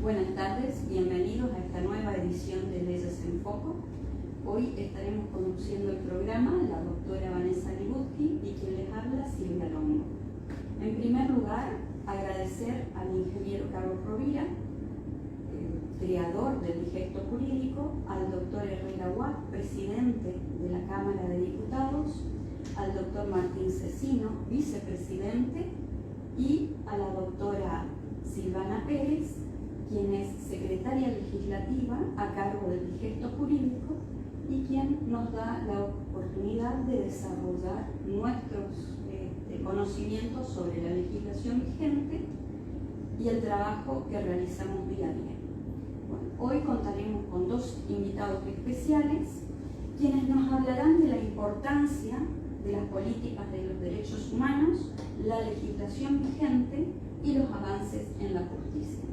Buenas tardes, bienvenidos a esta nueva edición de Leyes en Foco. Hoy estaremos conduciendo el programa la doctora Vanessa Ligutki y quien les habla, Silvia Longo. En primer lugar, agradecer al ingeniero Carlos Rovira, creador del Digesto Jurídico, al doctor Herrera Huat, presidente de la Cámara de Diputados, al doctor Martín Cecino, vicepresidente, y a la doctora Silvana Pérez, quien es secretaria legislativa a cargo del Digesto Jurídico y quien nos da la oportunidad de desarrollar nuestros conocimientos sobre la legislación vigente y el trabajo que realizamos día a día. Bueno, hoy contaremos con dos invitados especiales, quienes nos hablarán de la importancia de las políticas de los derechos humanos, la legislación vigente y los avances en la justicia.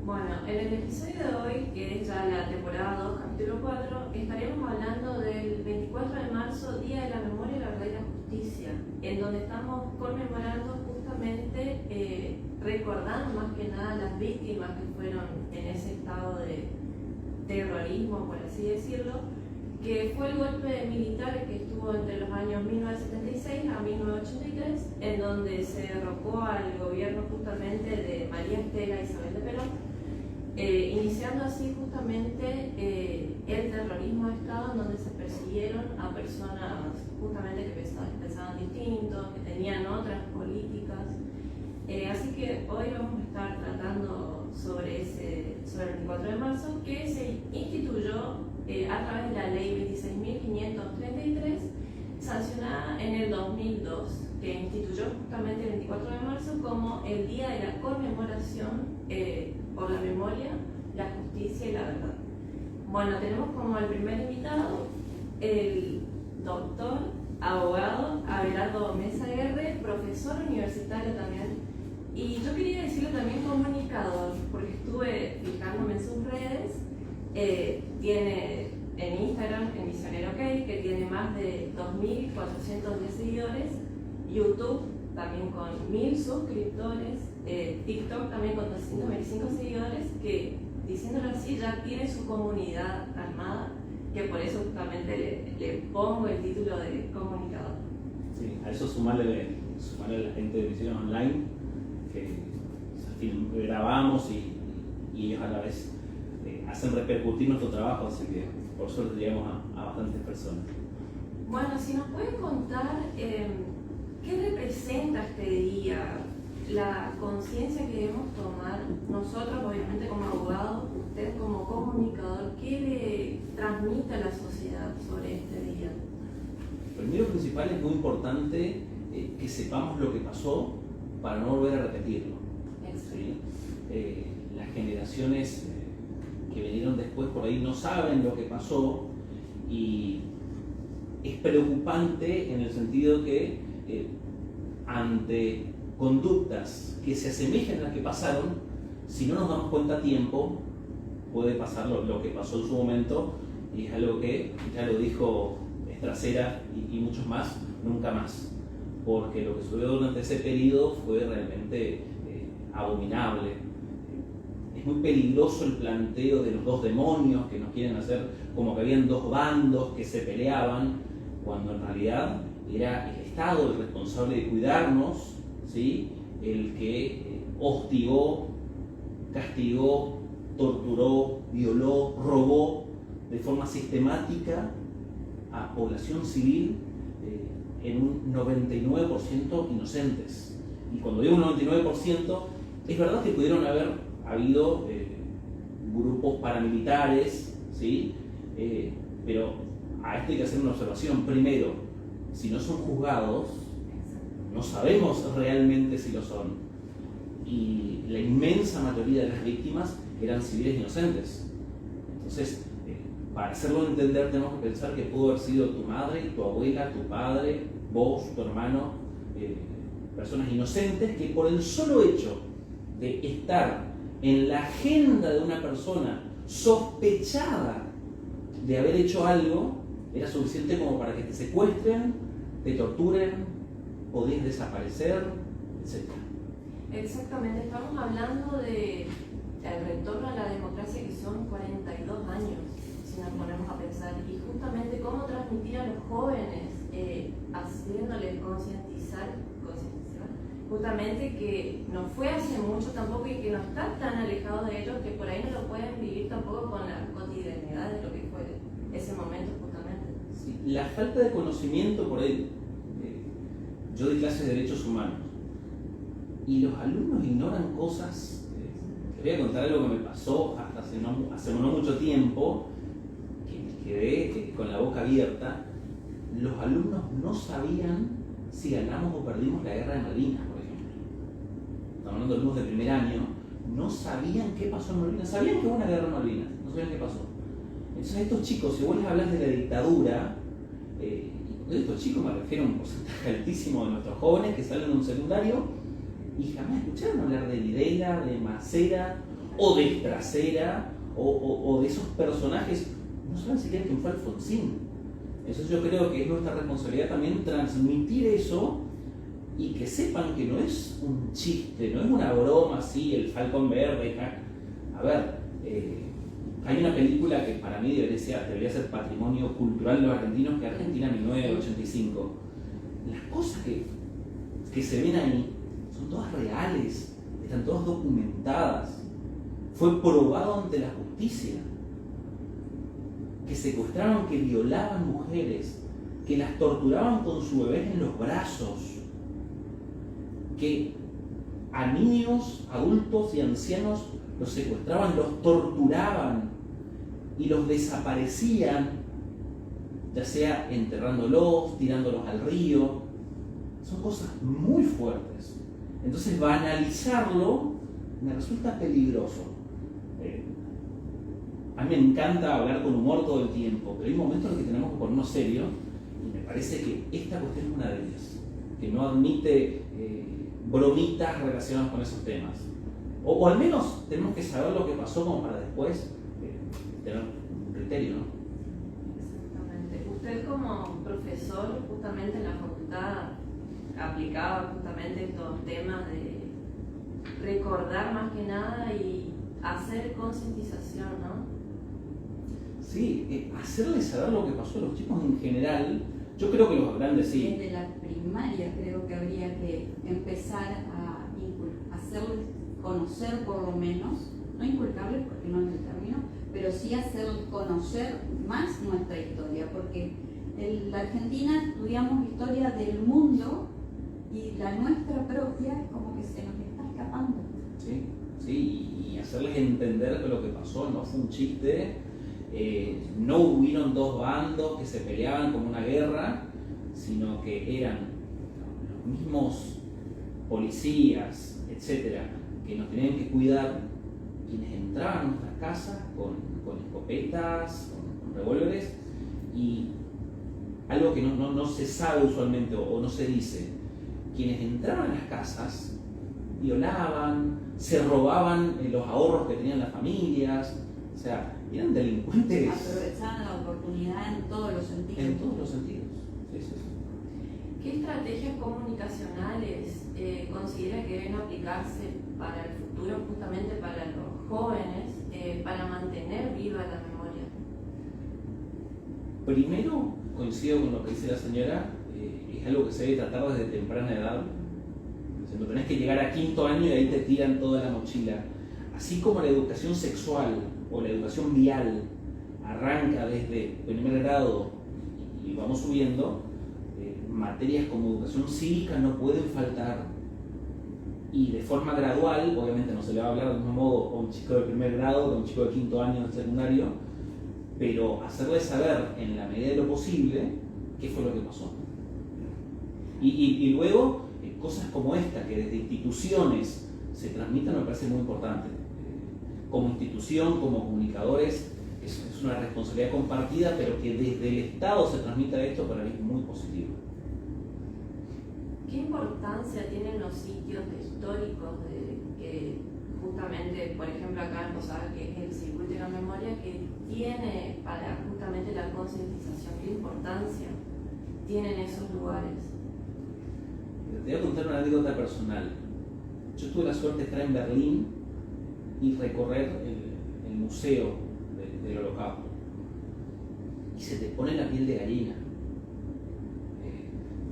Bueno, en el episodio de hoy, que es ya la temporada 2, capítulo 4, estaremos hablando del 24 de marzo, Día de la Memoria, la Verdad y la Justicia, en donde estamos conmemorando justamente, recordando más que nada las víctimas que fueron en ese estado de terrorismo, por así decirlo, que fue el golpe militar que estuvo entre los años 1976 a 1983, en donde se derrocó al gobierno justamente de María Estela Isabel de Perón, iniciando así justamente el terrorismo de Estado, en donde se persiguieron a personas justamente que pensaban distintos, que tenían otras políticas. Así que hoy vamos a estar tratando sobre el 24 de marzo, que se instituyó a través de la ley 26.533, sancionada en el 2002, que instituyó justamente el 24 de marzo como el día de la conmemoración por la memoria, la justicia y la verdad. Bueno, tenemos como el primer invitado el doctor, abogado Abelardo Mesa Guerre, profesor universitario también. Y yo quería decirle también comunicador, porque estuve fijándome en sus redes. Tiene en Instagram, en Misionero OK, que tiene más de 2.410 seguidores, YouTube también con 1.000 suscriptores, TikTok también con 225 seguidores, que diciéndolo así ya tiene su comunidad armada, que por eso justamente le pongo el título de comunicador. Sí, a eso sumarle a la gente de Visión Online, que grabamos y ellos a la vez hacen repercutir nuestro trabajo, así que por suerte llegamos a bastantes personas. Bueno, si nos pueden contar qué representa este día, la conciencia que debemos tomar nosotros, obviamente como abogados, usted como comunicador, ¿qué le transmite a la sociedad sobre este día? Primero principal es muy importante que sepamos lo que pasó para no volver a repetirlo. ¿Sí? Las generaciones que vinieron después por ahí no saben lo que pasó y es preocupante en el sentido que ante conductas que se asemejan a las que pasaron, si no nos damos cuenta a tiempo, puede pasar lo que pasó en su momento, y es algo que ya lo dijo Estracera y muchos más, nunca más, porque lo que sucedió durante ese periodo fue realmente abominable. Es muy peligroso el planteo de los dos demonios que nos quieren hacer como que habían dos bandos que se peleaban, cuando en realidad era el Estado el responsable de cuidarnos, ¿sí? El que hostigó, castigó, torturó, violó, robó de forma sistemática a población civil en un 99% inocentes. Y cuando digo un 99%, es verdad que pudieron haber habido grupos paramilitares, ¿sí? Pero a esto hay que hacer una observación. Primero, si no son juzgados, no sabemos realmente si lo son. Y la inmensa mayoría de las víctimas eran civiles inocentes. Entonces, para hacerlo entender, tenemos que pensar que pudo haber sido tu madre, tu abuela, tu padre, vos, tu hermano, personas inocentes que por el solo hecho de estar en la agenda de una persona sospechada de haber hecho algo, era suficiente como para que te secuestren, te torturen, podías desaparecer, etc. Exactamente, estamos hablando de el retorno a la democracia, que son 42 años, si nos ponemos a pensar, y justamente cómo transmitir a los jóvenes, haciéndoles concientizar, justamente que no fue hace mucho tampoco y que no está tan alejado de ellos, que por ahí no lo pueden vivir tampoco con la cotidianidad de lo que fue ese momento justamente. Sí, la falta de conocimiento por ahí. Yo doy clases de derechos humanos y los alumnos ignoran cosas. Te voy a contar algo que me pasó hasta hace no mucho tiempo, que me quedé con la boca abierta. Los alumnos no sabían si ganamos o perdimos la guerra de Malvinas, por ejemplo. Estamos hablando de alumnos de primer año, no sabían qué pasó en Malvinas, sabían que hubo una guerra en Malvinas, no sabían qué pasó. Entonces a estos chicos, si vos les hablas de la dictadura, de estos chicos me refiero a un porcentaje altísimo de nuestros jóvenes que salen de un secundario y jamás escucharon hablar de Videla, de Macera o de Trasera o de esos personajes, no saben siquiera quién fue Alfonsín. Entonces yo creo que es nuestra responsabilidad también transmitir eso y que sepan que no es un chiste, no es una broma así, el Falcón Verde. A ver, hay una película que para mí debería ser patrimonio cultural de los argentinos, que es Argentina 1985. Las cosas que se ven ahí son todas reales, están todas documentadas. Fue probado ante la justicia que secuestraban, que violaban mujeres, que las torturaban con su bebé en los brazos, que a niños, adultos y ancianos los secuestraban, los torturaban y los desaparecían, ya sea enterrándolos, tirándolos al río. Son cosas muy fuertes. Entonces banalizarlo me resulta peligroso. A mí me encanta hablar con humor todo el tiempo, pero hay momentos en los que tenemos que ponernos serios y me parece que esta cuestión es una de ellas, que no admite bromitas relacionadas con esos temas. O al menos tenemos que saber lo que pasó como para después tener un criterio, ¿no? Exactamente. Usted como profesor justamente en la facultad aplicaba justamente estos temas de recordar más que nada y hacer concientización, ¿no? Sí, hacerles saber lo que pasó a los chicos en general. Yo creo que los grandes sí. Desde la primaria creo que habría que empezar a hacerles conocer por lo menos, no inculcarles porque no es el término, pero sí hacerles conocer más nuestra historia, porque en la Argentina estudiamos historia del mundo y la nuestra propia es como que se nos está escapando. Sí, sí, y hacerles entender que lo que pasó no fue un chiste, no hubieron dos bandos que se peleaban como una guerra, sino que eran los mismos policías, etcétera, que nos tenían que cuidar, quienes entraban a nuestras casas con escopetas, con revólveres, y algo que no se sabe usualmente o no se dice, quienes entraban a las casas violaban, se robaban los ahorros que tenían las familias, o sea, eran delincuentes. Aprovechaban la oportunidad en todos los sentidos. En todos los sentidos. Sí, sí, sí. ¿Qué estrategias comunicacionales considera que deben aplicarse para el futuro, justamente para los jóvenes, para mantener viva la memoria? Primero, coincido con lo que dice la señora, es algo que se debe tratar desde temprana edad. No tenés que llegar a quinto año y ahí te tiran toda la mochila. Así como la educación sexual o la educación vial arranca desde primer grado y vamos subiendo, materias como educación cívica no pueden faltar. Y de forma gradual, obviamente no se le va a hablar del mismo modo a un chico de primer grado que a un chico de quinto año de secundario, pero hacerle saber en la medida de lo posible qué fue lo que pasó. Y luego, cosas como esta, que desde instituciones se transmitan, me parece muy importante. Como institución, como comunicadores, es una responsabilidad compartida, pero que desde el Estado se transmita esto para mí es muy positivo. ¿Qué importancia tienen los sitios históricos que justamente, por ejemplo, acá en Posadas, que es el Circuito de la Memoria, que tiene para justamente la concientización? ¿Qué importancia tienen esos lugares? Te voy a contar una anécdota personal. Yo tuve la suerte de estar en Berlín y recorrer el museo del Holocausto. Y se te pone la piel de gallina.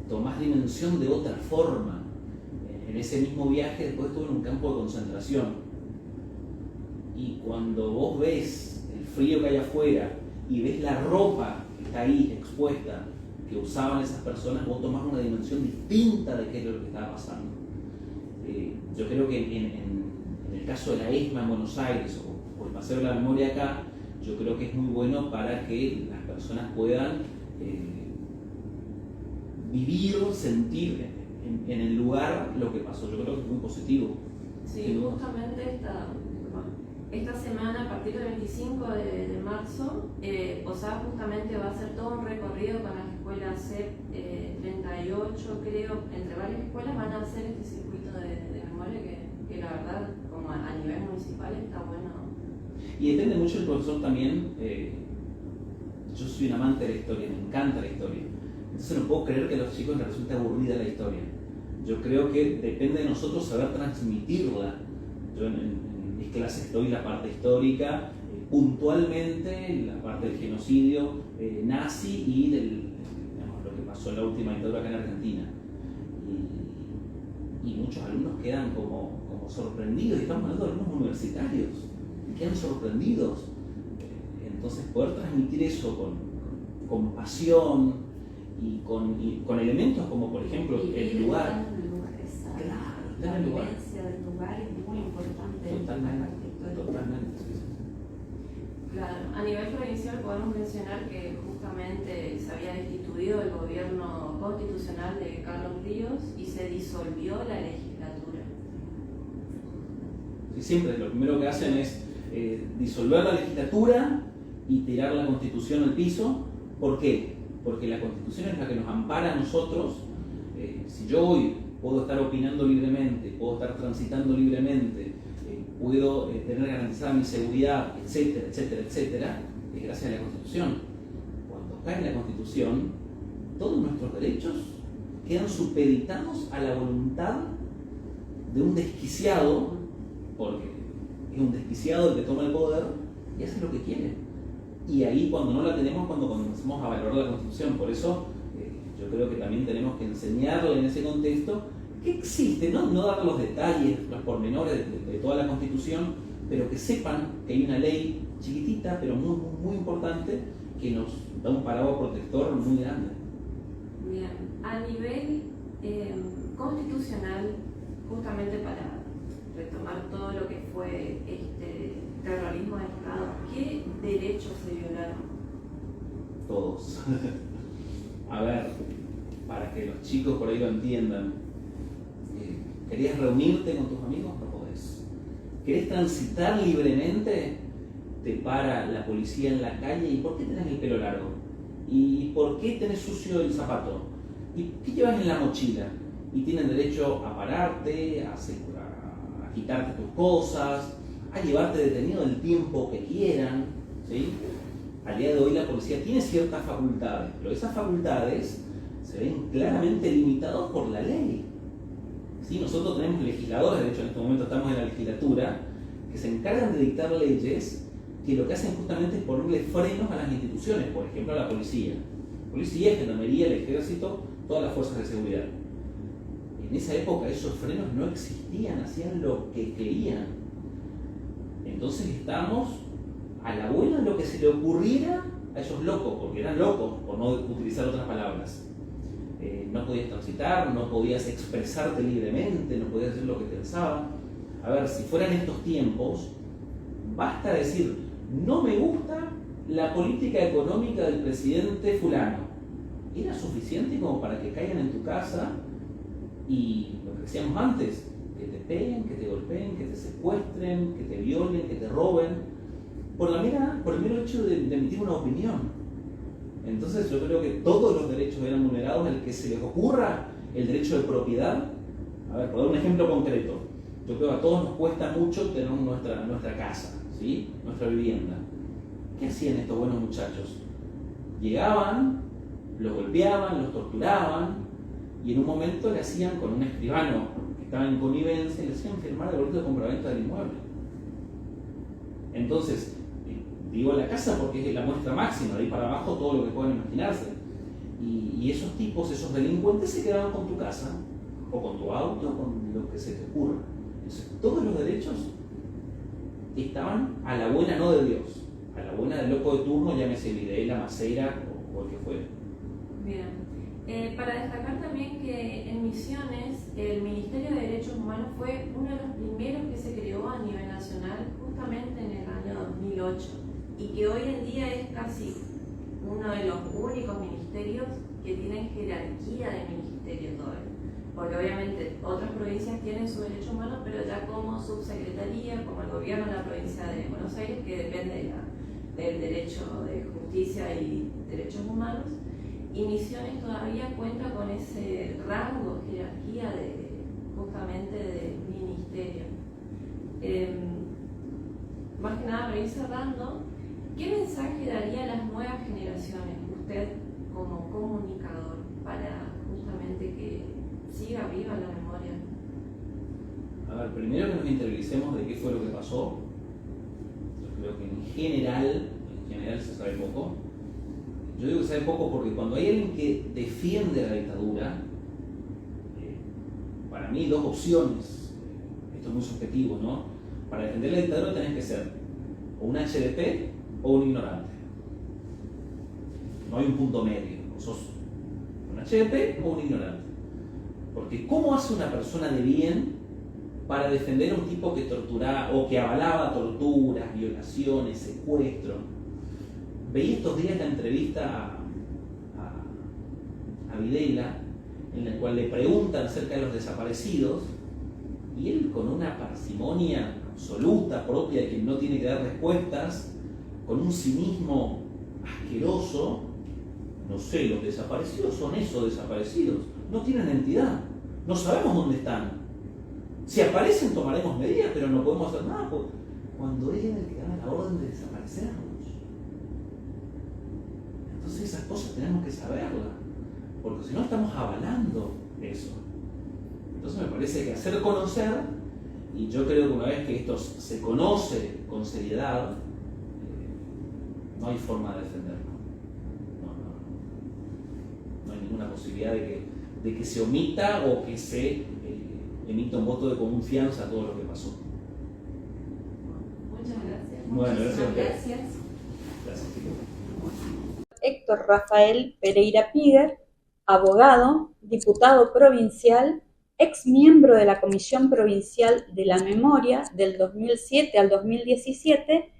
Tomás dimensión de otra forma. En ese mismo viaje después estuve en un campo de concentración. Y cuando vos ves el frío que hay afuera y ves la ropa que está ahí expuesta, que usaban esas personas, vos tomás una dimensión distinta de qué es lo que estaba pasando. Yo creo que en el caso de la ESMA en Buenos Aires o el Paseo de la Memoria acá, yo creo que es muy bueno para que las personas puedan vivir, sentir en el lugar lo que pasó. Yo creo que es muy positivo. Sí, justamente esta semana, a partir del 25 de marzo, Posada justamente va a hacer todo un recorrido con las escuelas CEP 38, creo, entre varias escuelas van a hacer este circuito de memoria que la verdad, como a nivel municipal, está bueno. Y depende mucho del profesor también. Yo soy un amante de la historia, me encanta la historia. Entonces no puedo creer que a los chicos les resulte aburrida la historia. Yo creo que depende de nosotros saber transmitirla. Yo en mis clases doy la parte histórica, puntualmente la parte del genocidio nazi y lo que pasó en la última dictadura acá en Argentina. Y muchos alumnos quedan como sorprendidos, y estamos hablando de alumnos universitarios, y quedan sorprendidos. Entonces poder transmitir eso con pasión y con elementos como por ejemplo el lugar. La vivencia del lugar es muy importante. Totalmente. Claro, a nivel provincial podemos mencionar que justamente se había destituido el gobierno constitucional de Carlos Ríos y se disolvió la legislatura. Sí, siempre lo primero que hacen es disolver la legislatura y tirar la Constitución al piso. ¿Por qué? Porque la Constitución es la que nos ampara a nosotros. Si yo hoy puedo estar opinando libremente, puedo estar transitando libremente, puedo tener garantizada mi seguridad, etcétera, etcétera, etcétera, es gracias a la Constitución. Cuando cae la Constitución, todos nuestros derechos quedan supeditados a la voluntad de un desquiciado, porque es un desquiciado el que toma el poder y hace lo que quiere. Y ahí cuando no la tenemos, cuando comenzamos a valorar la Constitución. Por eso yo creo que también tenemos que enseñarle en ese contexto que existe, no dar los detalles, los pormenores de toda la Constitución, pero que sepan que hay una ley chiquitita, pero muy, muy importante, que nos da un paraguas protector muy grande. Bien, a nivel constitucional, justamente para retomar todo lo que fue este terrorismo de Estado, ¿qué derechos se violaron? Todos. A ver, para que los chicos por ahí lo entiendan, ¿querías reunirte con tus amigos? No podés. ¿Querés transitar libremente? Te para la policía en la calle. ¿Y por qué tenés el pelo largo? ¿Y por qué tenés sucio el zapato? ¿Y qué llevas en la mochila? Y tienen derecho a pararte, a quitarte tus cosas, a llevarte detenido el tiempo que quieran, ¿sí? Al día de hoy la policía tiene ciertas facultades, pero esas facultades se ven claramente limitadas por la ley. ¿Sí? Nosotros tenemos legisladores, de hecho en este momento estamos en la legislatura, que se encargan de dictar leyes que lo que hacen justamente es ponerle frenos a las instituciones, por ejemplo a la policía. Policía, gendarmería, el ejército, todas las fuerzas de seguridad. En esa época esos frenos no existían, hacían lo que querían. Entonces estamos a la buena de lo que se le ocurriera a esos locos, porque eran locos, por no utilizar otras palabras. No podías transitar, no podías expresarte libremente, no podías hacer lo que pensaba. A ver, si fueran estos tiempos, basta decir, no me gusta la política económica del presidente fulano. Era suficiente como para que caigan en tu casa y lo que decíamos antes, que te peguen, que te golpeen, que te secuestren, que te violen, que te roben, por el mero hecho de emitir una opinión. Entonces yo creo que todos los derechos eran vulnerados, el que se les ocurra el derecho de propiedad. A ver, por dar un ejemplo concreto, yo creo que a todos nos cuesta mucho tener nuestra casa, ¿sí? Nuestra vivienda. ¿Qué hacían estos buenos muchachos? Llegaban, los golpeaban, los torturaban y en un momento le hacían con un escribano que estaba en connivencia, le hacían firmar el boleto de compraventa del inmueble. Entonces, digo la casa porque es la muestra máxima, de ahí para abajo todo lo que puedan imaginarse. Y esos tipos, esos delincuentes se quedaban con tu casa, o con tu auto, o con lo que se te ocurra. Entonces, todos los derechos estaban a la buena no de Dios, a la buena del loco de turno, llámese Videla, Macera o el que fuera. Bien. Para destacar también que en Misiones el Ministerio de Derechos Humanos fue uno de los primeros que se creó a nivel nacional justamente en el año 2008 y que hoy en día es casi uno de los únicos ministerios que tienen jerarquía de ministerio todavía. Porque obviamente otras provincias tienen su derecho humano, pero ya como subsecretaría, como el gobierno de la provincia de Buenos Aires, que depende del derecho de justicia y derechos humanos, y Misiones todavía cuenta con ese rango, jerarquía justamente de ministerio. Más que nada, para ir cerrando, ¿qué mensaje daría a las nuevas generaciones, usted como comunicador, para justamente que siga viva la memoria? A ver, primero que nos interioricemos de qué fue lo que pasó. Yo creo que en general se sabe poco. Yo digo que se sabe poco porque cuando hay alguien que defiende la dictadura, para mí dos opciones, esto es muy subjetivo, ¿no? Para defender la dictadura tenés que ser o un HDP o un ignorante. No hay un punto medio, o sos un HDP o un ignorante. Porque ¿cómo hace una persona de bien para defender a un tipo que torturaba o que avalaba torturas, violaciones, secuestros? Veí estos días la entrevista a Videla, en la cual le preguntan acerca de los desaparecidos, y él con una parsimonia absoluta propia de quien no tiene que dar respuestas, con un cinismo asqueroso, no sé, los desaparecidos son esos desaparecidos, no tienen entidad, no sabemos dónde están. Si aparecen tomaremos medidas, pero no podemos hacer nada, cuando él era el que daba la orden de desaparecernos. Entonces esas cosas tenemos que saberlas, porque si no estamos avalando eso. Entonces me parece que hacer conocer, y yo creo que una vez que esto se conoce con seriedad, no hay forma de defenderlo. No hay ninguna posibilidad de que se omita o que se emita un voto de confianza a todo lo que pasó. Muchas gracias. Bueno, gracias a ustedes. Gracias. Gracias, chicos. Héctor Rafael Pereira Piguer, abogado, diputado provincial, ex miembro de la Comisión Provincial de la Memoria del 2007 al 2017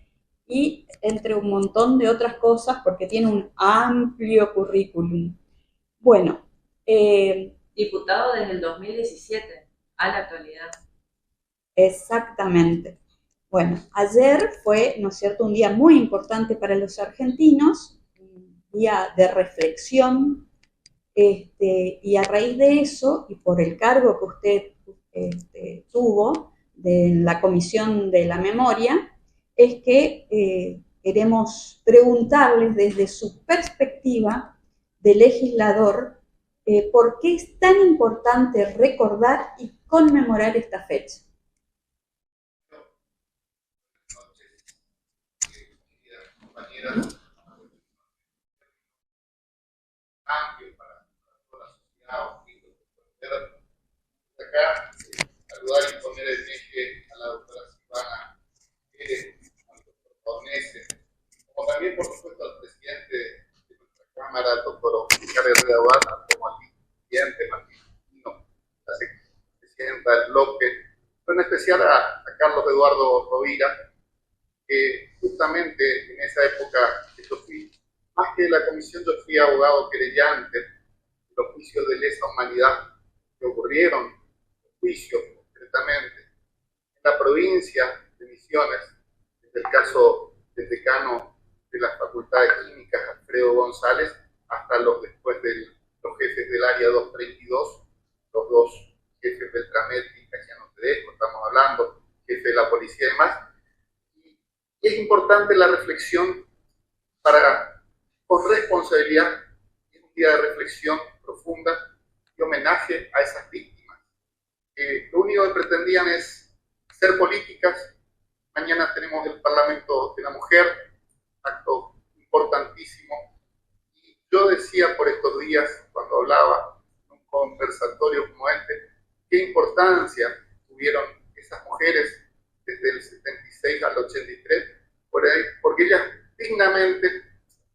y entre un montón de otras cosas porque tiene un amplio currículum. Bueno, diputado desde el 2017 a la actualidad. Exactamente. Bueno, ayer fue, ¿no es cierto?, un día muy importante para los argentinos, un día de reflexión, y a raíz de eso, y por el cargo que usted tuvo en la Comisión de la Memoria, es que queremos preguntarles desde su perspectiva de legislador por qué es tan importante recordar y conmemorar esta fecha. Compañeras, amplio para toda la sociedad, acá saludar y poner el eje a la doctora Silvana Pérez, al doctor Tornese, como también por supuesto al presidente de nuestra Cámara, al doctor Oscar Herrera Barra, como al presidente Martín Pino, la presidenta del bloque, pero en especial a Carlos Eduardo Rovira, que justamente en esa época yo fui, más que de la comisión, yo fui abogado querellante de los juicios de lesa humanidad que ocurrieron, juicios concretamente, en la provincia de Misiones, desde el caso del decano de la Facultad de Químicas, Alfredo González, hasta los después de los jefes del área 232, los dos jefes del Tramet y Casiano Tedesco, estamos hablando, jefe de la policía y demás. Y es importante la reflexión con responsabilidad, es un día de reflexión profunda y homenaje a esas víctimas. Lo único que pretendían es ser políticas, Mañana tenemos el Parlamento de la Mujer, acto importantísimo. Y yo decía por estos días, cuando hablaba en un conversatorio como este, qué importancia tuvieron esas mujeres desde el 76 al 83, porque ellas dignamente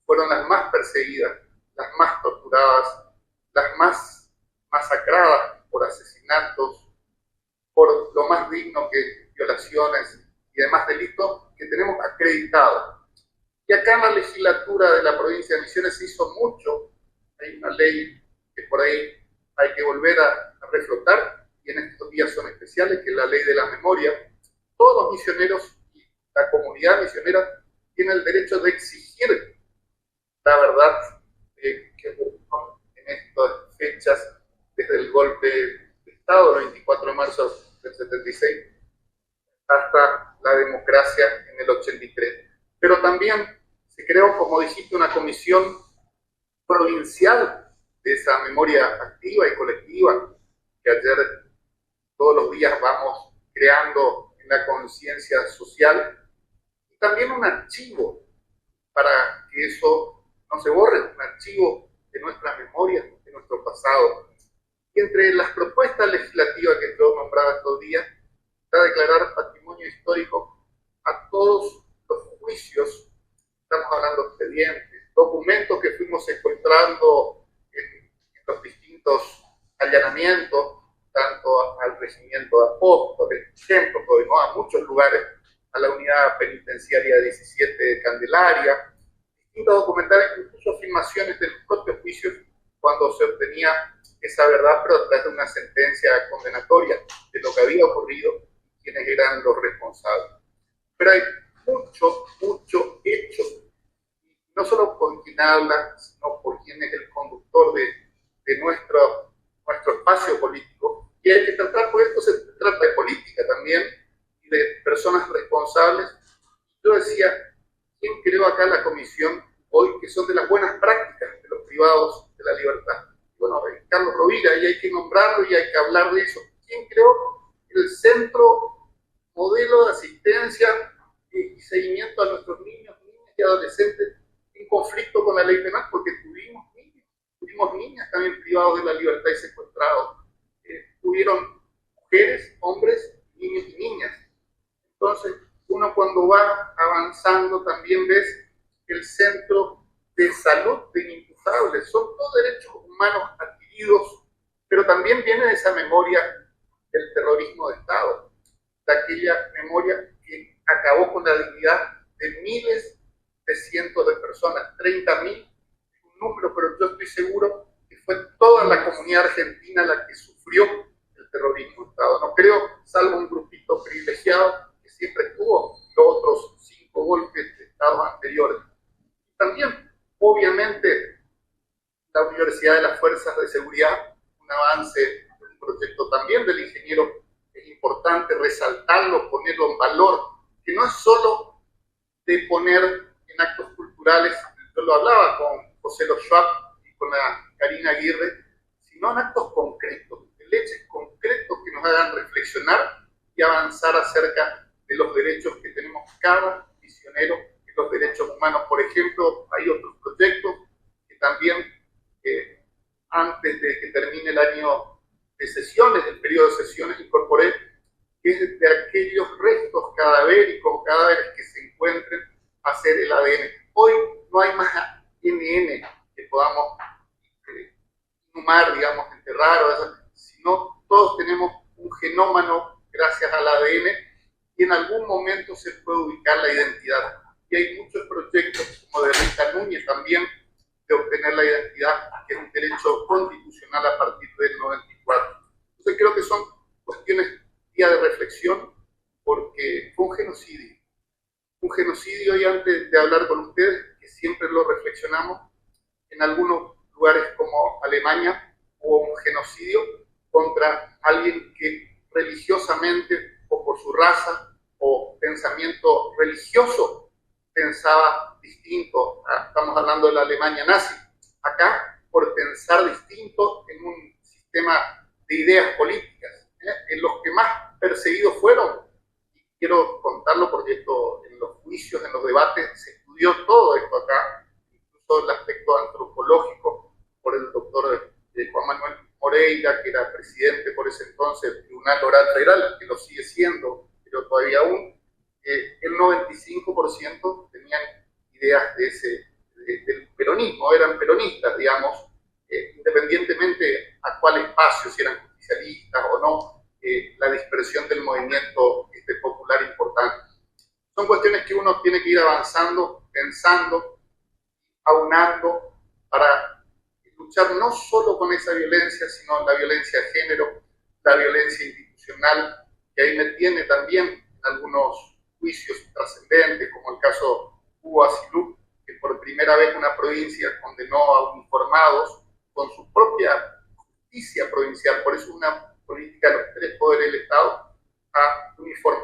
fueron las más perseguidas, las más torturadas, las más masacradas por asesinatos, por lo más digno que violaciones y demás delitos que tenemos acreditados. Y acá en la legislatura de la provincia de Misiones se hizo mucho. Hay una ley que por ahí hay que volver a reflotar, y en estos días son especiales, que es la ley de la memoria. Todos los misioneros y la comunidad misionera tiene el derecho de exigir la verdad que ocurrió en estas fechas, desde el golpe de Estado, el 24 de marzo del 76, hasta la democracia en el 83. Pero también se creó, como dijiste, una comisión provincial de esa memoria activa y colectiva que ayer todos los días vamos creando en la conciencia social, y también un archivo para que eso no se borre, un archivo de nuestra memoria, de nuestro pasado. Y entre las propuestas legislativas que yo nombraba estos días está declarar patrimonio histórico a todos los juicios, estamos hablando de expedientes, documentos que fuimos encontrando en los distintos allanamientos, tanto al regimiento de Apóstoles, ejemplo, a muchos lugares, a la unidad penitenciaria 17 de Candelaria, distintos documentales, incluso filmaciones de los propios juicios cuando se obtenía esa verdad, pero a través de una sentencia condenatoria de lo que había ocurrido y quienes eran los responsables. Pero hay mucho hecho, no solo por quien habla, sino por quien es el conductor de nuestro espacio político, y hay que tratar, por esto se trata de política también, y de personas responsables. Yo decía, ¿quién creó acá la comisión hoy que son de las buenas prácticas de los privados de la libertad? Bueno, Carlos Rovira, y hay que nombrarlo y hay que hablar de eso. ¿Quién creó el Centro Modelo de Asistencia y Seguimiento a nuestros niños, niñas y adolescentes en conflicto con la ley penal? Porque tuvimos niñas también privados de la libertad y secuestrados. Tuvieron mujeres, hombres, niños y niñas. Entonces, uno cuando va avanzando también ves el Centro de Salud de Inimputables. Son todos derechos humanos adquiridos, pero también viene de esa memoria del terrorismo de Estado, de aquella memoria que acabó con la dignidad de miles de cientos de personas, 30.000, es un número, pero yo estoy seguro que fue toda la comunidad argentina la que sufrió el terrorismo de Estado. No creo, salvo un grupito privilegiado que siempre estuvo los otros 5 golpes de Estado anteriores. También, obviamente, la Universidad de las Fuerzas de Seguridad, un avance, un proyecto también del ingeniero, es importante resaltarlo, ponerlo en valor, que no es solo de poner en actos culturales, yo lo hablaba con José Lo Schwab y con la Karina Aguirre, sino en actos concretos, en hechos concretos que nos hagan reflexionar y avanzar acerca de los derechos que tenemos cada misionero, y los derechos humanos. Por ejemplo, hay otros proyectos que también, antes de que termine el año de sesiones, el periodo de sesiones, incorporé, que es de aquellos restos cadavéricos, cadáveres que se encuentren, hacer el ADN. Hoy no hay más ADN que podamos inhumar, digamos, enterrar, sino todos tenemos un genómano gracias al ADN, y en algún momento se puede ubicar la identidad. Y hay muchos proyectos, como de Rita Núñez también, de obtener la identidad, que es un derecho constitucional a partir del 94. Entonces creo que son cuestiones día de reflexión, porque fue un genocidio. Un genocidio, y antes de hablar con ustedes, que siempre lo reflexionamos, en algunos lugares como Alemania hubo un genocidio contra alguien que religiosamente, o por su raza, o pensamiento religioso, pensaba distinto. Estamos hablando de la Alemania nazi. Acá, por pensar distinto en un sistema de ideas políticas, en los que más perseguidos fueron, y quiero contar contarlo porque esto en los juicios, en los debates, se estudió todo esto acá, incluso el aspecto antropológico por el doctor Juan Manuel Moreira, que era presidente por ese entonces del Tribunal Oral Federal, que lo sigue siendo, pero todavía aún, el 95% tenían ideas del peronismo, eran peronistas, digamos, independientemente a cuál espacio, si eran justicialistas o no, la dispersión del movimiento popular importante. Son cuestiones que uno tiene que ir avanzando, pensando, aunando, para luchar no solo con esa violencia, sino la violencia de género, la violencia institucional, que ahí me tiene también en algunos juicios trascendentes, como el caso Hugo Asilú, que por primera vez una provincia condenó a uniformados con su propia justicia provincial, por eso una política de los tres poderes del Estado, a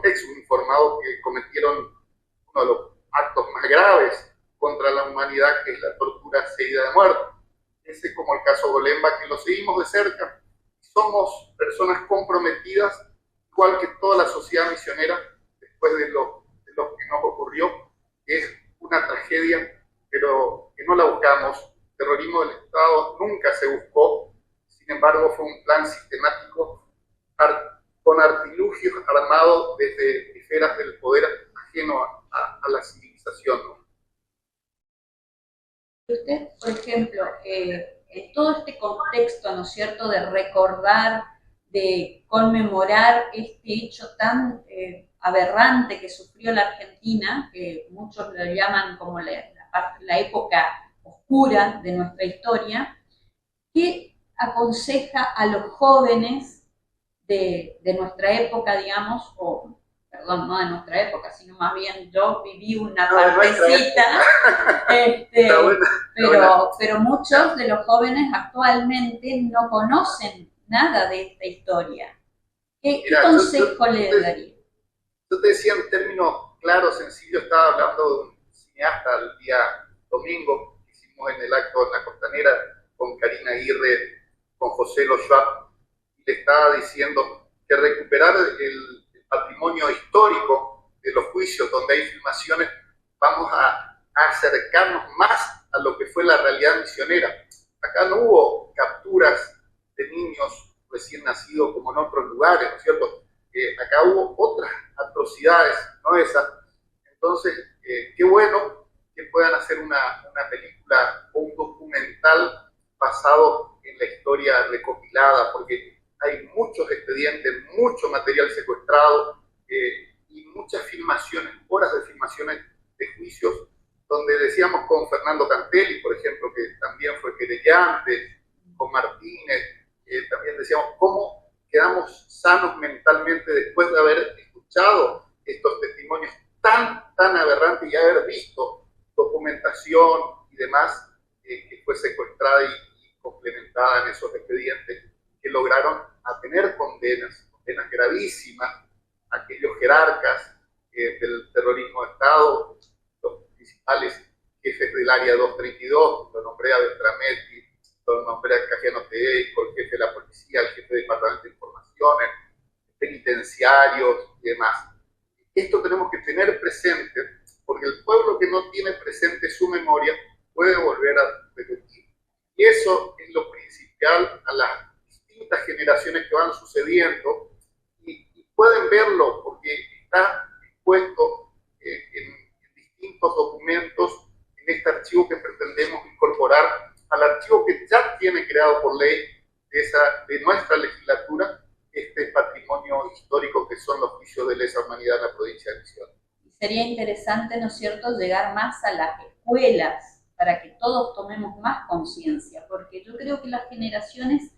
ex-uniformados que cometieron uno de los actos más graves contra la humanidad, que es la tortura seguida de muerte. Ese es como el caso Golemba, que lo seguimos de cerca. Somos personas comprometidas, igual que toda la sociedad misionera, después de lo que nos ocurrió, que es una tragedia, pero que no la buscamos. El terrorismo del Estado nunca se buscó, sin embargo fue un plan sistemático con artilugios armados desde esferas del poder ajeno a la civilización, ¿no? Usted, por ejemplo, en todo este contexto, ¿no es cierto?, de recordar, de conmemorar este hecho tan aberrante que sufrió la Argentina, que muchos lo llaman como la época oscura de nuestra historia, ¿qué aconseja a los jóvenes de nuestra época, digamos, o perdón, no de nuestra época, sino más bien yo viví una partecita, pero muchos de los jóvenes actualmente no conocen nada de esta historia. ¿Qué consejo le daría? Yo te decía en términos claros, sencillos, estaba hablando de un cineasta el día domingo, que hicimos en el acto en la Costanera con Karina Aguirre, con José Loyoa, y le estaba diciendo que recuperar el patrimonio histórico de los juicios donde hay filmaciones, vamos a acercarnos más a lo que fue la realidad misionera. Acá no hubo capturas de niños recién nacidos como en otros lugares, ¿no es cierto? Acá hubo otras atrocidades, no esas. Entonces, qué bueno que puedan hacer una película o un documental basado en la historia recopilada, porque hay muchos expedientes, mucho material secuestrado y muchas filmaciones, horas de filmaciones de juicios, donde decíamos con Fernando Cantelli, por ejemplo, que también fue querellante, con Martínez, también decíamos cómo quedamos sanos mentalmente después de haber escuchado estos testimonios tan aberrantes y haber visto documentación y demás que fue secuestrada y complementada en esos expedientes, que lograron a tener condenas gravísimas, aquellos jerarcas del terrorismo de Estado, los principales jefes del área 232, lo nombré a Beltrametti, lo nombré a Cajano Tedesco, el jefe de la policía, el jefe del departamento de informaciones, penitenciarios y demás. Esto tenemos que tener presente, porque el pueblo que no tiene presente su memoria puede volver a repetir. Y eso es lo principal a las distintas generaciones que van sucediendo, y pueden verlo porque está expuesto en distintos documentos en este archivo que pretendemos incorporar al archivo que ya tiene creado por ley de nuestra legislatura este patrimonio histórico que son los juicios de lesa humanidad en la provincia de Misiones. Sería interesante, ¿no es cierto?, llegar más a las escuelas para que todos tomemos más conciencia, porque yo creo que las generaciones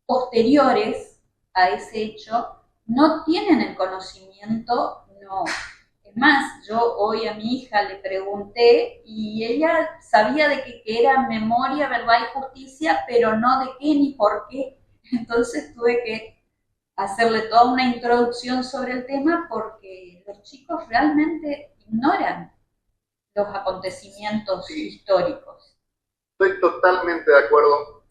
posteriores a ese hecho no tienen el conocimiento, no. Es más, yo hoy a mi hija le pregunté y ella sabía de que era memoria, verdad y justicia, pero no de qué ni por qué. Entonces tuve que hacerle toda una introducción sobre el tema porque los chicos realmente ignoran los acontecimientos históricos. Estoy totalmente de acuerdo.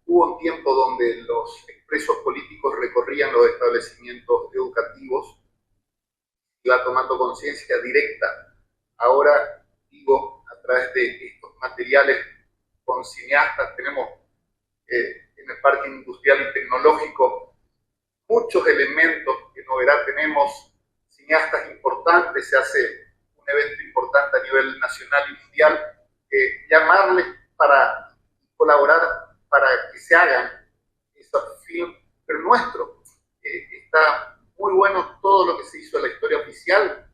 Hubo un tiempo donde los expresos políticos recorrían los establecimientos educativos iba tomando conciencia directa. Ahora, digo, a través de estos materiales con cineastas, tenemos en el Parque Industrial y Tecnológico muchos elementos que no verá, tenemos cineastas importantes, se hace un evento importante a nivel nacional y mundial, llamarles para colaborar para que se hagan esos films, pero nuestro. Está muy bueno todo lo que se hizo en la historia oficial,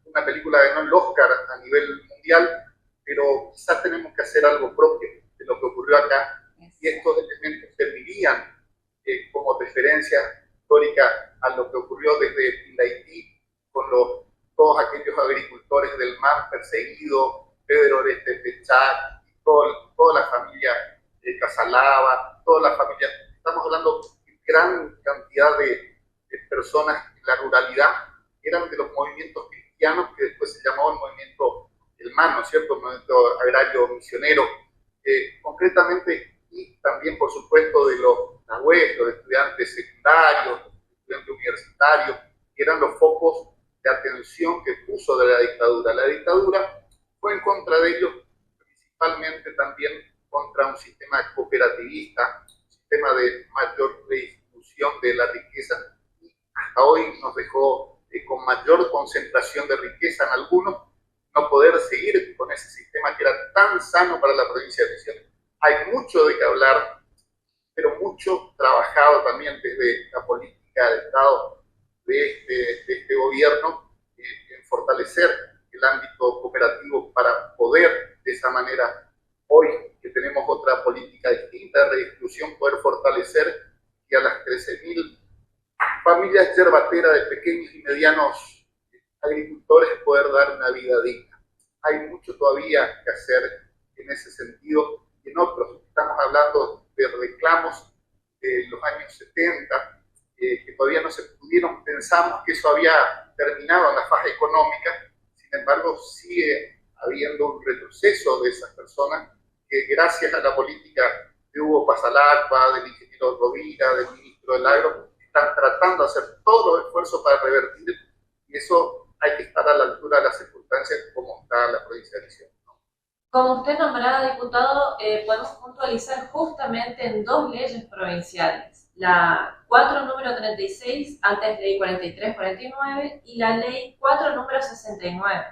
una película ganó el Oscar a nivel mundial, pero quizás tenemos que hacer algo propio de lo que ocurrió acá, y estos elementos servirían como referencia histórica a lo que ocurrió desde Haití con todos aquellos agricultores del MAN perseguidos, Pedro Oreste Techat, toda la familia de Casalaba, toda la familia. Estamos hablando de gran cantidad de personas en la ruralidad, eran de los movimientos cristianos que después se llamó el movimiento del MAN, ¿no es cierto?, el movimiento agrario misionero, concretamente, y también, por supuesto, de los nahues, los estudiantes secundarios, los estudiantes universitarios, que eran los focos de atención que puso de la dictadura. La dictadura fue en contra de ellos, principalmente también contra un sistema cooperativista, un sistema de mayor redistribución de la riqueza, y hasta hoy nos dejó con mayor concentración de riqueza en algunos, no poder seguir con ese sistema que era tan sano para la provincia de Misiones. Hay mucho de qué hablar, pero mucho trabajado también desde la política de Estado de este gobierno en fortalecer el ámbito cooperativo para poder de esa manera, hoy que tenemos otra política distinta de redistribución, poder fortalecer y a las 13.000 familias yerbateras de pequeños y medianos agricultores poder dar una vida digna. Hay mucho todavía que hacer en ese sentido. En otros, estamos hablando de reclamos de los años 70, que todavía no se pudieron, pensamos que eso había terminado en la fase económica, sin embargo sigue habiendo un retroceso de esas personas que gracias a la política de Hugo Pasalacqua, del ingeniero Rovira, del ministro del Agro, están tratando de hacer todos los esfuerzos para revertir, y eso hay que estar a la altura de las circunstancias como está la provincia de Misiones. Como usted nombraba, diputado, podemos puntualizar justamente en dos leyes provinciales. La 4 número 36, antes ley 43-49, y la ley 4 número 69.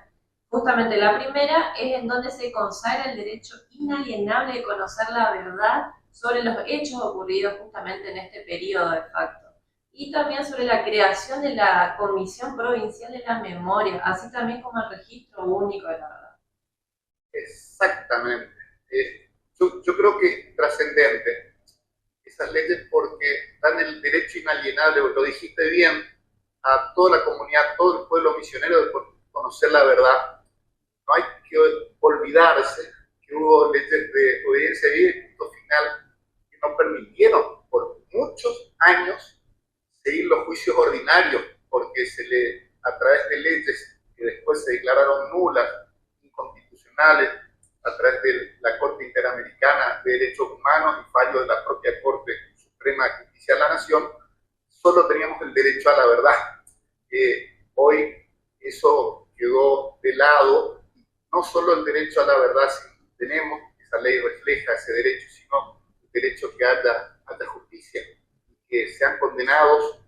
Justamente la primera es en donde se consagra el derecho inalienable de conocer la verdad sobre los hechos ocurridos justamente en este periodo de facto. Y también sobre la creación de la Comisión Provincial de la Memoria, así también como el Registro Único de la Verdad. Exactamente. Yo creo que es trascendente esas leyes porque dan el derecho inalienable, lo dijiste bien, a toda la comunidad, a todo el pueblo misionero de conocer la verdad. No hay que olvidarse que hubo leyes de obediencia civil y punto final que no permitieron por muchos años seguir los juicios ordinarios, porque a través de leyes que después se declararon nulas, inconstitucionales, a través de la Corte Interamericana de Derechos Humanos y fallo de la propia Corte Suprema de Justicia de la Nación, solo teníamos el derecho a la verdad. Hoy eso quedó de lado, no solo el derecho a la verdad, sino tenemos, esa ley refleja ese derecho, sino el derecho que haya justicia, que sean condenados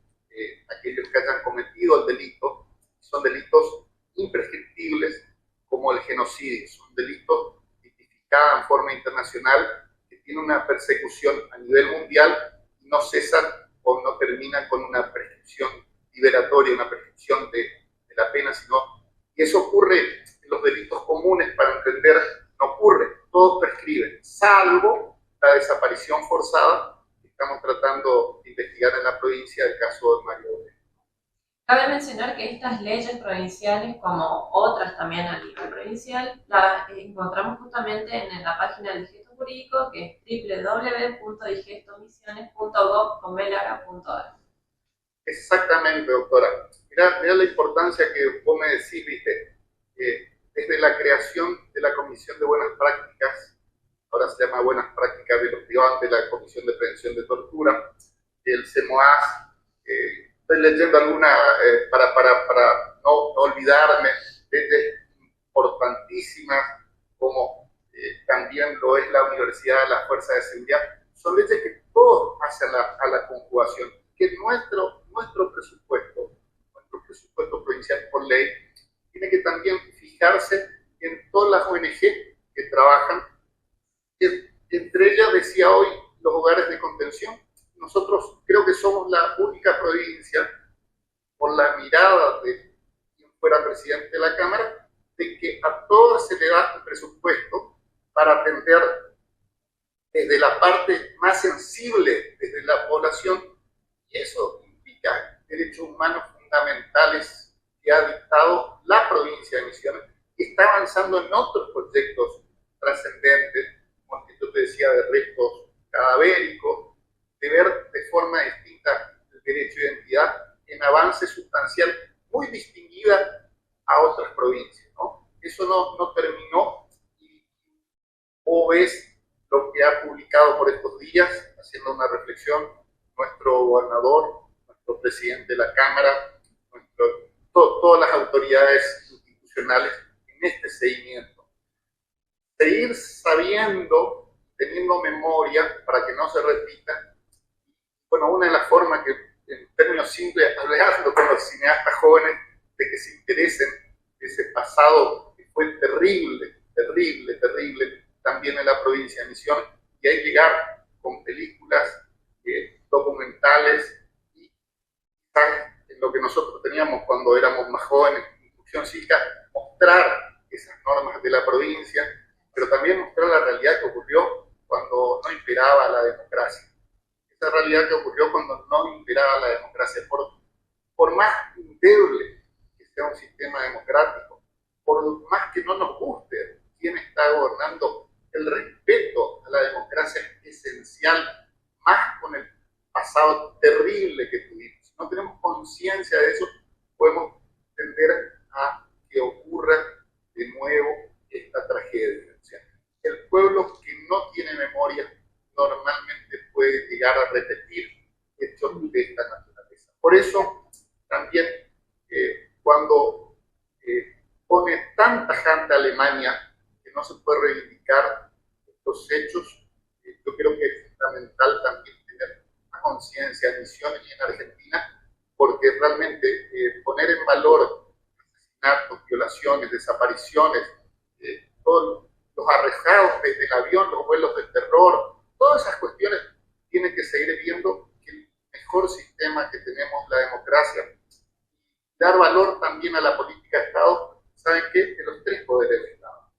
aquellos que hayan cometido el delito. Son delitos imprescriptibles como el genocidio, son delitos tipificados en forma internacional que tienen una persecución a nivel mundial y no cesan o no terminan con una prescripción liberatoria, una prescripción de la pena, y eso ocurre en los delitos comunes, para entender, no ocurre, todos prescriben, salvo la desaparición forzada que estamos tratando de investigar en la provincia, el caso de Mario Odez. Cabe mencionar que estas leyes provinciales, como otras también a nivel provincial, las encontramos justamente en la página del Digesto Jurídico, que es www.digestomisiones.gov.ar. Exactamente, doctora. Mirá la importancia que vos me decís, viste, desde la creación de la Comisión de Buenas Prácticas, ahora se llama Buenas Prácticas de los Privados, de la Comisión de Prevención de Tortura, el CEMOAS, estoy leyendo alguna, para no olvidarme, leyes importantísimas, como también lo es la Universidad de las Fuerzas de Seguridad. Son leyes que todos hacen a la conjugación, que nuestro presupuesto provincial por ley, tiene que también fijarse en todas las ONG que trabajan. Entre ellas, decía hoy, los hogares de contención. Nosotros creo que somos la única provincia, por la mirada de quien fuera presidente de la Cámara, de que a todas se le da un presupuesto para atender desde la parte más sensible, desde la población, y eso implica derechos humanos fundamentales que ha dictado la provincia de Misiones, que está avanzando en otros proyectos trascendentes, como yo te decía, de restos cadavéricos, de ver de forma distinta el derecho de identidad en avance sustancial muy distinguida a otras provincias, ¿no? Eso no terminó, y vos ves lo que ha publicado por estos días, haciendo una reflexión, nuestro gobernador, nuestro presidente de la Cámara, todas las autoridades institucionales en este seguimiento. Seguir sabiendo, teniendo memoria para que no se repita. Bueno, una de las formas que, en términos simples, hablando con los cineastas jóvenes, de que se interesen de ese pasado que fue terrible, también en la provincia de Misiones, y hay llegar con películas documentales y en lo que nosotros teníamos cuando éramos más jóvenes, instrucción cívica, mostrar esas normas de la provincia, pero también mostrar la realidad que ocurrió cuando no imperaba la democracia. Esa realidad que ocurrió cuando no imperaba la democracia, por más endeble que sea un sistema democrático, por más que no nos guste quién está gobernando, el respeto a la democracia es esencial, más con el pasado terrible que tuvimos. Si no tenemos conciencia de eso, podemos tender a que ocurra de nuevo esta tragedia. O sea, el pueblo que no tiene memoria normalmente puede llegar a repetir hechos de esta naturaleza. Por eso, también, cuando pone tan tajante a Alemania que no se puede reivindicar estos hechos, yo creo que es fundamental también tener una conciencia en Misiones y en Argentina, porque realmente poner en valor asesinatos, violaciones, desapariciones, todos los arrejados desde el avión, los vuelos de terror, todas esas cuestiones tienen que seguir viendo que el mejor sistema que tenemos, la democracia, dar valor también a la política de Estado. ¿Saben qué? De los tres poderes del Estado.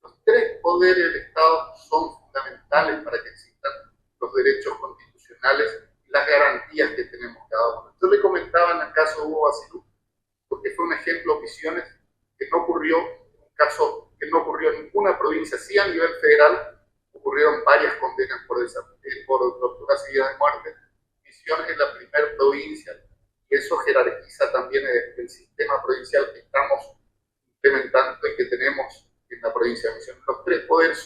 Los tres poderes del Estado son fundamentales para que existan los derechos constitucionales y las garantías que tenemos cada uno. Yo le comentaba en el caso de Hugo Basilú, porque fue un ejemplo, Misiones, que no ocurrió, un caso que no ocurrió en ninguna provincia, sí a nivel federal, ocurrieron varias condenas por tortura seguida de muerte. Misiones es la primera provincia, y eso jerarquiza también el sistema provincial que estamos implementando y que tenemos en la provincia de Misiones. Los tres poderes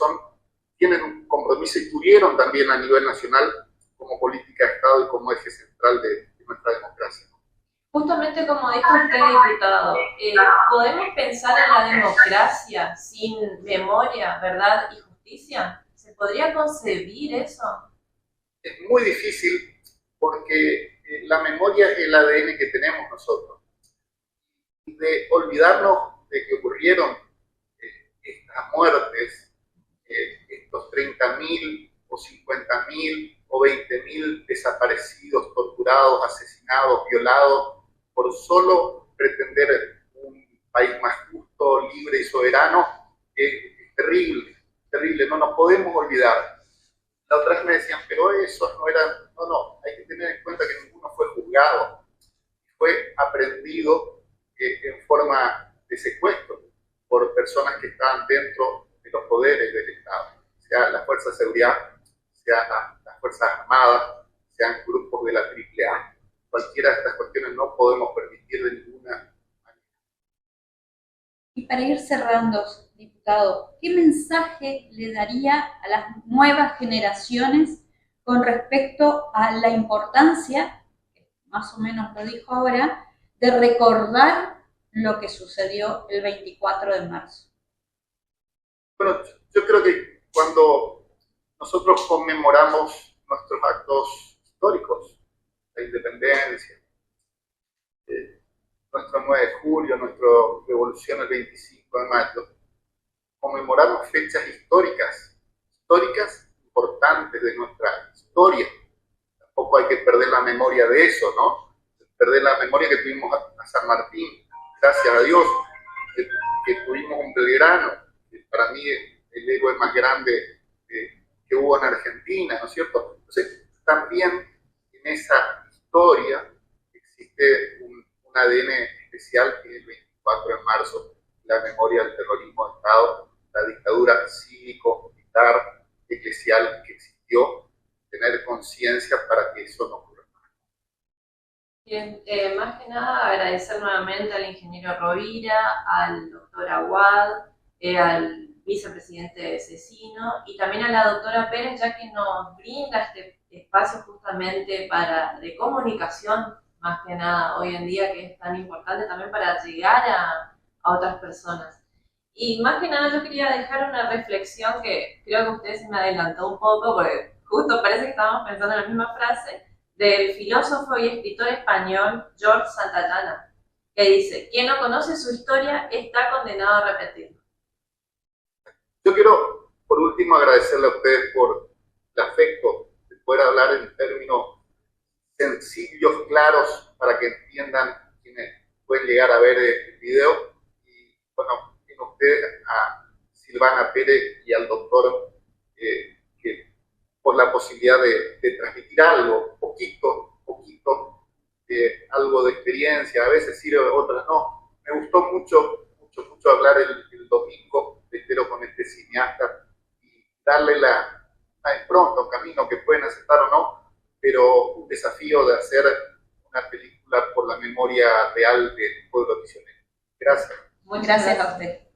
tienen un compromiso y tuvieron también a nivel nacional como política de Estado y como eje central de nuestra democracia. Justamente como dijo usted, diputado, ¿podemos pensar en la democracia sin memoria, verdad y justicia? ¿Se podría concebir eso? Es muy difícil porque la memoria es el ADN que tenemos nosotros. Y de olvidarnos de que ocurrieron estas muertes, estos 30.000 o 50.000 o 20.000 desaparecidos, torturados, asesinados, violados, por solo pretender un país más justo, libre y soberano, es terrible, terrible, no nos podemos olvidar. La otra vez me decían, pero eso no era, no, hay que tener en cuenta que ninguno fue juzgado, fue aprendido en forma de secuestro por personas que estaban dentro de los poderes del Estado, sea la Fuerza de Seguridad, sea las Fuerzas Armadas, sean grupos de la AAA. Cualquiera de estas cuestiones no podemos permitir de ninguna manera. Y para ir cerrando, diputado, ¿qué mensaje le daría a las nuevas generaciones con respecto a la importancia, más o menos lo dijo ahora, de recordar lo que sucedió el 24 de marzo. Bueno, yo creo que cuando nosotros conmemoramos nuestros actos históricos, la independencia, nuestro 9 de julio, nuestra revolución el 25 de mayo, conmemoramos fechas históricas importantes de nuestra historia. Tampoco hay que perder la memoria de eso, ¿no? Perder la memoria que tuvimos a San Martín, gracias a Dios, que tuvimos un Belgrano, que para mí es el héroe más grande que hubo en Argentina, ¿no es cierto? Entonces, también en esa historia existe un ADN especial que es el 24 de marzo, la memoria del terrorismo de Estado, la dictadura cívico-militar, eclesial que existió, tener conciencia para que eso no ocurra. Bien, más que nada agradecer nuevamente al ingeniero Rovira, al doctor Aguad, al vicepresidente Cecino y también a la doctora Pérez, ya que nos brinda este espacio justamente de comunicación, más que nada hoy en día, que es tan importante también para llegar a otras personas. Y más que nada yo quería dejar una reflexión que creo que usted se me adelantó un poco, porque justo parece que estábamos pensando en la misma frase, del filósofo y escritor español George Santayana, que dice: quien no conoce su historia está condenado a repetirlo. Yo quiero, por último, agradecerle a ustedes por el afecto de poder hablar en términos sencillos, claros, para que entiendan quienes pueden llegar a ver el video. Y bueno, tiene usted a Silvana Pérez y al doctor que por la posibilidad de transmitir algo, poquito, algo de experiencia, a veces sirve, otras no. Me gustó mucho hablar el domingo, espero, con este cineasta y darle pronto un camino que pueden aceptar o no, pero un desafío de hacer una película por la memoria real del pueblo misionero. Gracias. Muchas gracias a usted.